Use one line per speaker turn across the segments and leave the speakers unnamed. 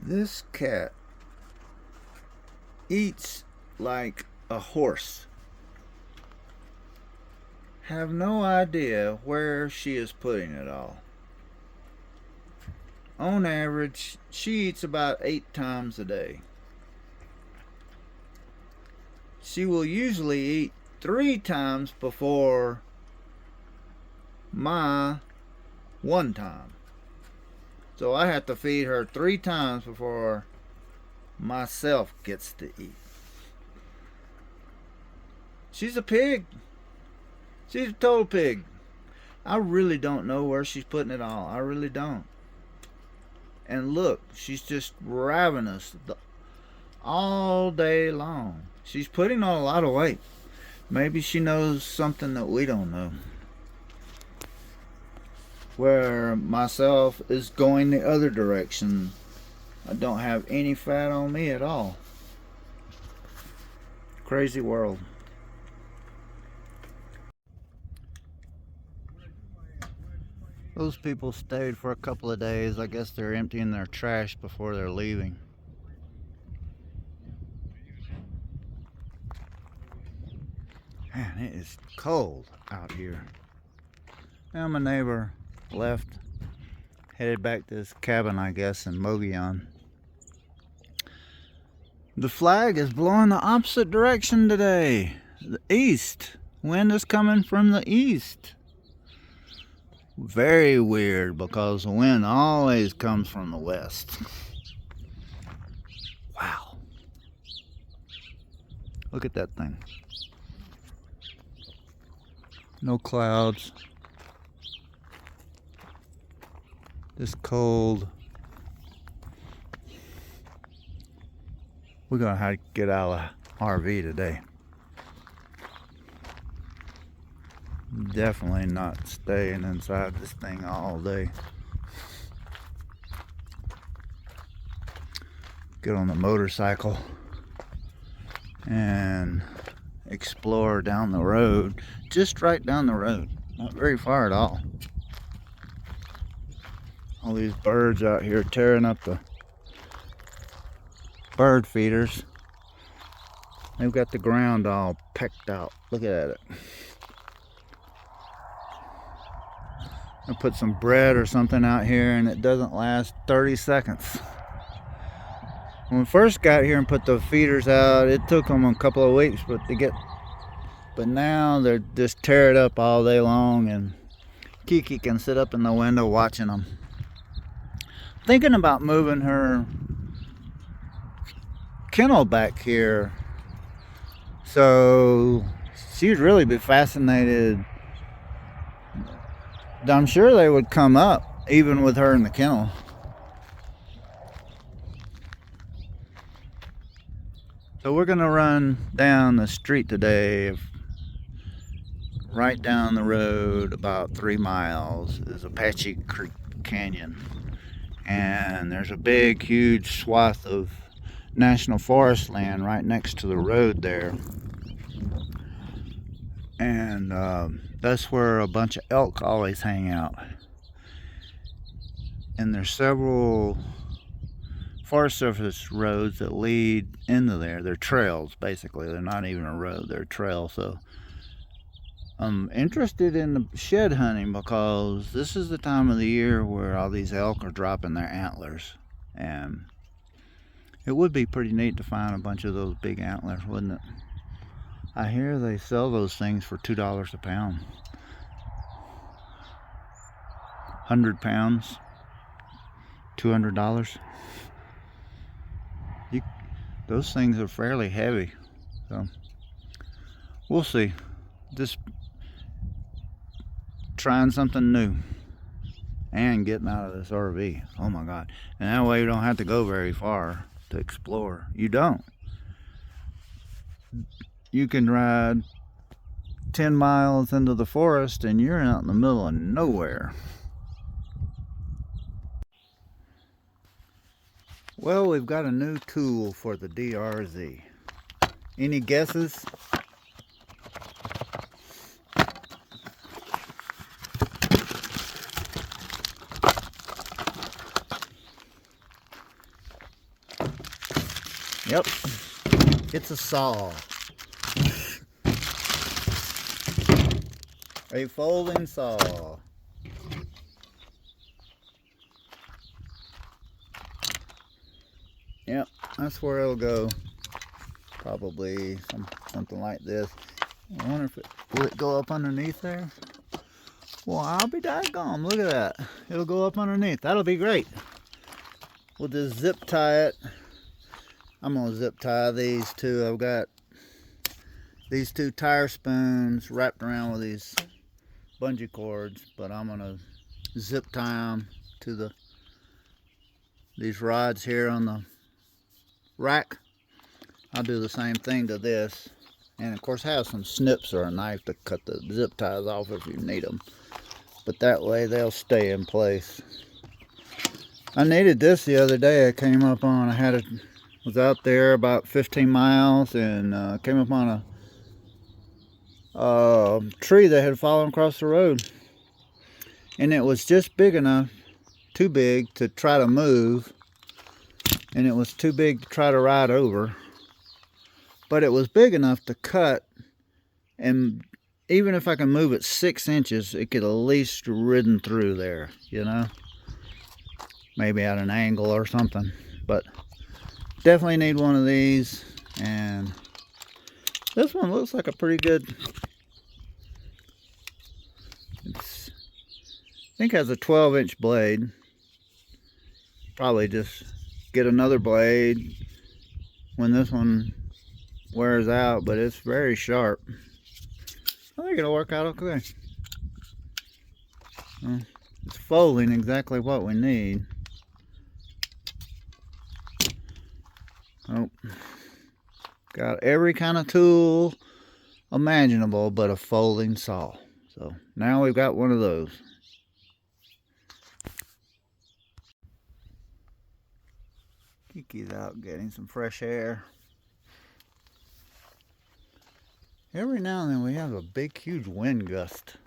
This cat eats like a horse. Have no idea where she is putting it all. On average, she eats about 8 times a day. She will usually eat 3 times before my 1 time. So I have to feed her 3 times before myself gets to eat. She's a pig. She's a total pig. I really don't know where she's putting it all. I really don't. And look, she's just ravenous all day long. She's putting on a lot of weight. Maybe she knows something that we don't know. Where myself is going the other direction. I don't have any fat on me at all. Crazy world. Those people stayed for a couple of days. I guess they're emptying their trash before they're leaving. Man, it is cold out here. Now my neighbor left, headed back to his cabin, I guess, in Mogollon. The flag is blowing the opposite direction today. The east. Wind is coming from the east. Very weird, because the wind always comes from the west. Wow. Look at that thing. No clouds. Just cold. We're gonna have to get out of the RV today. Definitely not staying inside this thing all day. Get on the motorcycle and explore down the road, just right down the road, not very far at all. All these birds out here tearing up the bird feeders. They've got the ground all pecked out. Look at it. I put some bread or something out here and it doesn't last 30 seconds. When we first got here and put the feeders out, it took them a couple of weeks but now they're just tear it up all day long, and Kiki can sit up in the window watching them. Thinking about moving her kennel back here, so she'd really be fascinated. I'm sure they would come up even with her in the kennel. So we're gonna run down the street today. Right down the road about 3 miles is Apache Creek Canyon, and there's a big huge swath of national forest land right next to the road there, and that's where a bunch of elk always hang out. And there's several Forest Service roads that lead into there. They're trails, basically. They're not even a road, they're trails. So I'm interested in the shed hunting, because this is the time of the year where all these elk are dropping their antlers, and it would be pretty neat to find a bunch of those big antlers, wouldn't it? I hear they sell those things for $2 a pound. 100 pounds, $200. Those things are fairly heavy, so we'll see. Just trying something new and getting out of this RV. Oh my God. And that way you don't have to go very far to explore. You don't. You can ride 10 miles into the forest and you're out in the middle of nowhere. Well, we've got a new tool for the DRZ. Any guesses? Yep, it's a saw. A folding saw. Yep, that's where it'll go. Probably something like this. I wonder if will it go up underneath there? Well, I'll be daggone. Look at that. It'll go up underneath. That'll be great. We'll just zip tie it. I'm going to zip tie these two. I've got these two tire spoons wrapped around with these bungee cords, but I'm going to zip tie them to these rods here on the rack. I'll do the same thing to this, and of course have some snips or a knife to cut the zip ties off if you need them, but that way they'll stay in place. I needed this the other day. I came up on, was out there about 15 miles and came up on a tree that had fallen across the road, and it was just big enough, too big to try to move, and it was too big to try to ride over, but it was big enough to cut, and even if I can move it 6 inches, it could at least ridden through there, you know, maybe at an angle or something. But definitely need one of these, and this one looks like a pretty good, I think it has a 12-inch blade. Probably just get another blade when this one wears out, but it's very sharp. I think it'll work out okay. It's folding exactly what we need. Oh, got every kind of tool imaginable but a folding saw. So now we've got one of those. Kiki's out getting some fresh air. Every now and then we have a big, huge wind gust,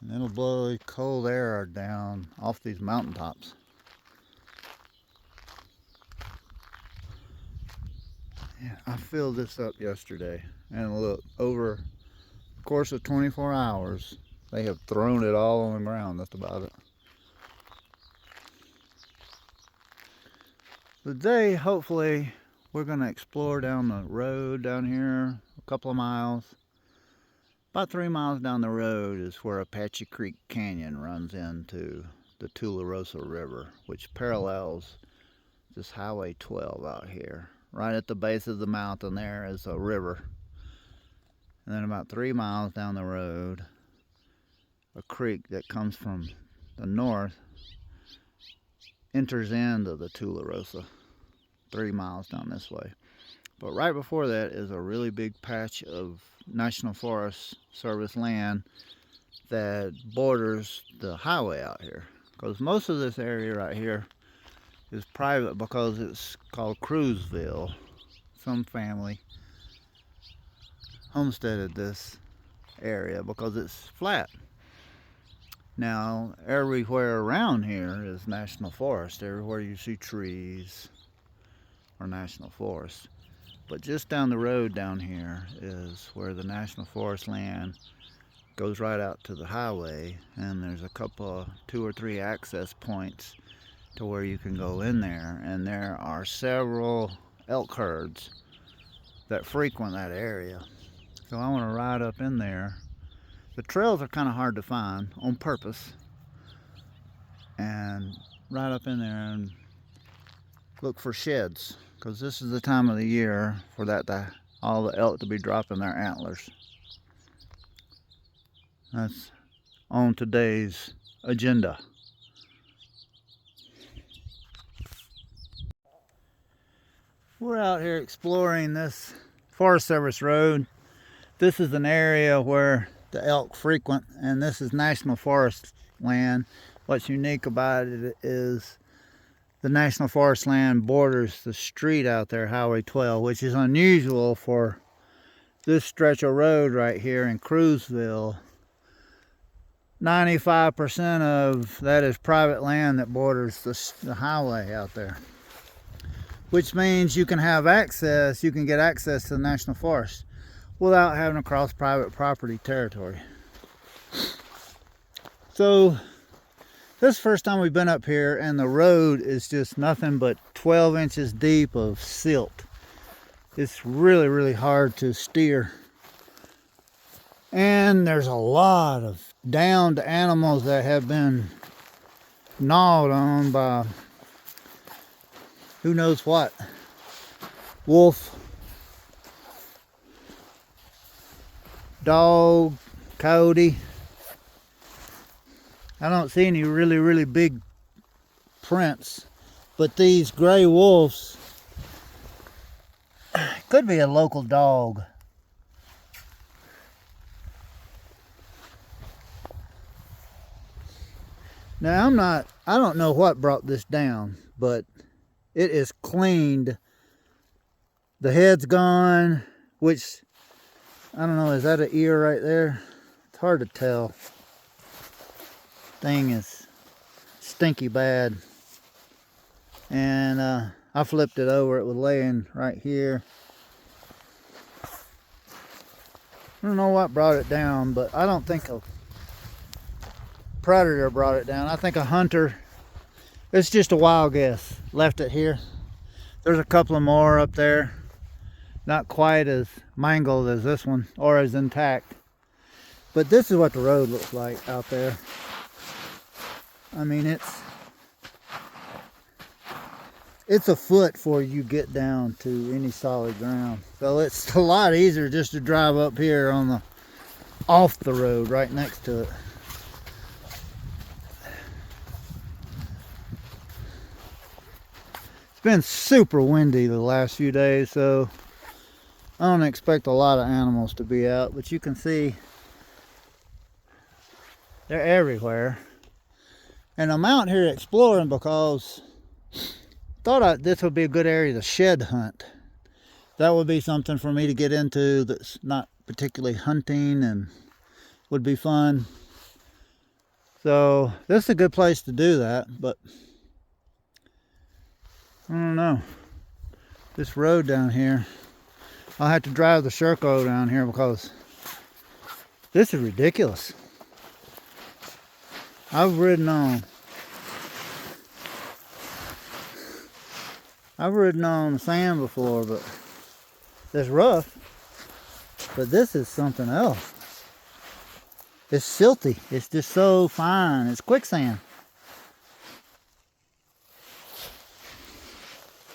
and it'll blow the cold air down off these mountaintops. Yeah, I filled this up yesterday, and look, over the course of 24 hours, they have thrown it all on the ground. That's about it. Today, hopefully, we're going to explore down the road down here a couple of miles. About 3 miles down the road is where Apache Creek Canyon runs into the Tularosa River, which parallels this Highway 12 out here. Right at the base of the mountain there is a river. And then about 3 miles down the road, a creek that comes from the north enters into the Tularosa 3 miles down this way. But right before that is a really big patch of National Forest Service land that borders the highway out here. Because most of this area right here is private because it's called Cruzville. Some family homesteaded this area because it's flat. Now, everywhere around here is national forest. Everywhere you see trees are national forest. But just down the road down here is where the national forest land goes right out to the highway, and there's a couple, 2 or 3 access points to where you can go in there, and there are several elk herds that frequent that area. So I want to ride up in there. The trails are kind of hard to find on purpose, and ride up in there and look for sheds, because this is the time of the year for all the elk to be dropping their antlers. That's on today's agenda. We're out here exploring this Forest Service road. This is an area where the elk frequent, and this is national forest land. What's unique about it is the national forest land borders the street out there, Highway 12, which is unusual for this stretch of road right here in Cruzville. 95% of that is private land that borders the highway out there. which means you can have access, you can get access to the national forest without having to cross private property territory. So this is the first time we've been up here, and the road is just nothing but 12 inches deep of silt. It's really, really hard to steer. And there's a lot of downed animals that have been gnawed on by who knows what. Wolf, dog, coyote. I don't see any really, really big prints, but these gray wolves, could be a local dog. Now I don't know what brought this down, but it is cleaned. The head's gone, which, I don't know, is that an ear right there? It's hard to tell. Thing is stinky bad. And I flipped it over, it was laying right here. I don't know what brought it down, but I don't think a predator brought it down. I think a hunter, it's just a wild guess, left it here. There's a couple of more up there, not quite as mangled as this one, or as intact. But this is what the road looks like out there. I mean, it's a foot before you get down to any solid ground. So it's a lot easier just to drive up here on the off the road right next to it. It's been super windy the last few days, so I don't expect a lot of animals to be out, but you can see they're everywhere. And I'm out here exploring because this would be a good area to shed hunt. That would be something for me to get into that's not particularly hunting and would be fun. So this is a good place to do that, but I don't know. This road down here, I'll have to drive the Sherco down here because this is ridiculous. I've ridden on the sand before, but it's rough. But this is something else. It's silty. It's just so fine. It's quicksand.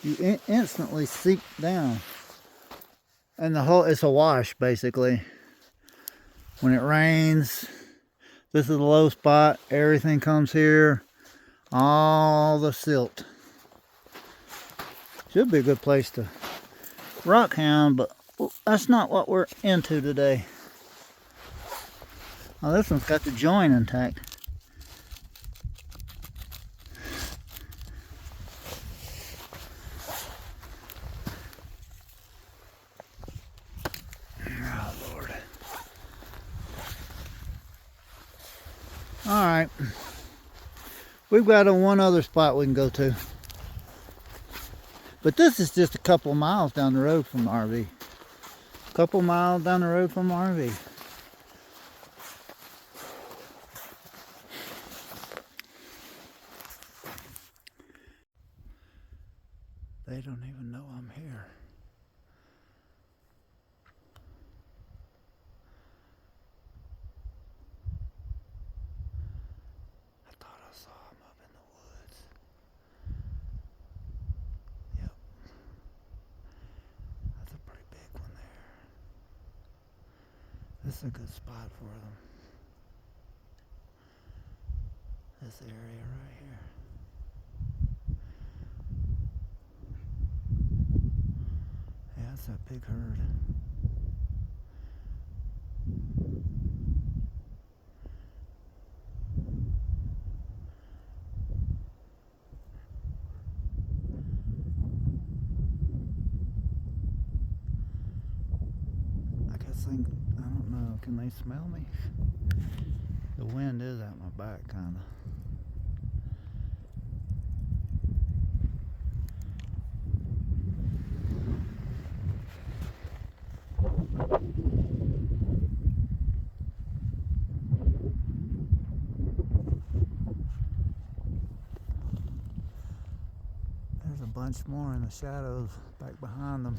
You instantly sink down. And it's a wash, basically. When it rains, this is the low spot. Everything comes here. All the silt. Should be a good place to rock hound, but that's not what we're into today. Oh, this one's got the joint intact. Oh, Lord. All right. We've got one other spot we can go to. But this is just a couple miles down the road from the RV. A couple miles down the road from the RV. They don't even know I'm here. I thought I saw them up in the woods. Yep. That's a pretty big one there. This is a good spot for them. This area right here. Yeah, that's a big herd. I don't know, can they smell me? The wind is at my back, kind of. There's a bunch more in the shadows back behind them.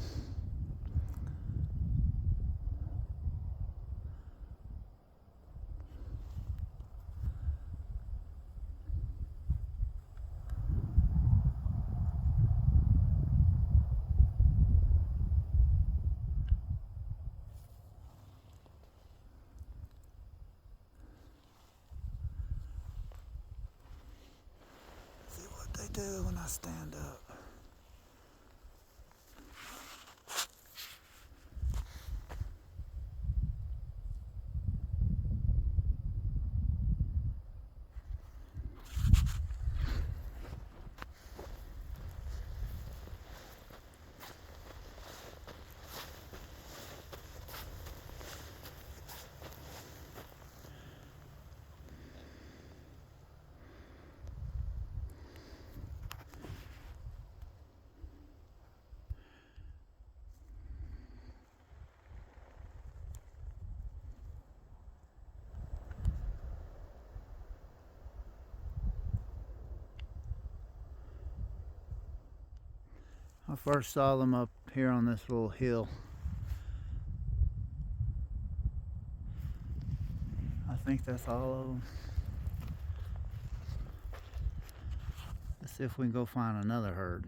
See what they do when I stand up. I first saw them up here on this little hill. I think that's all of them. Let's see if we can go find another herd.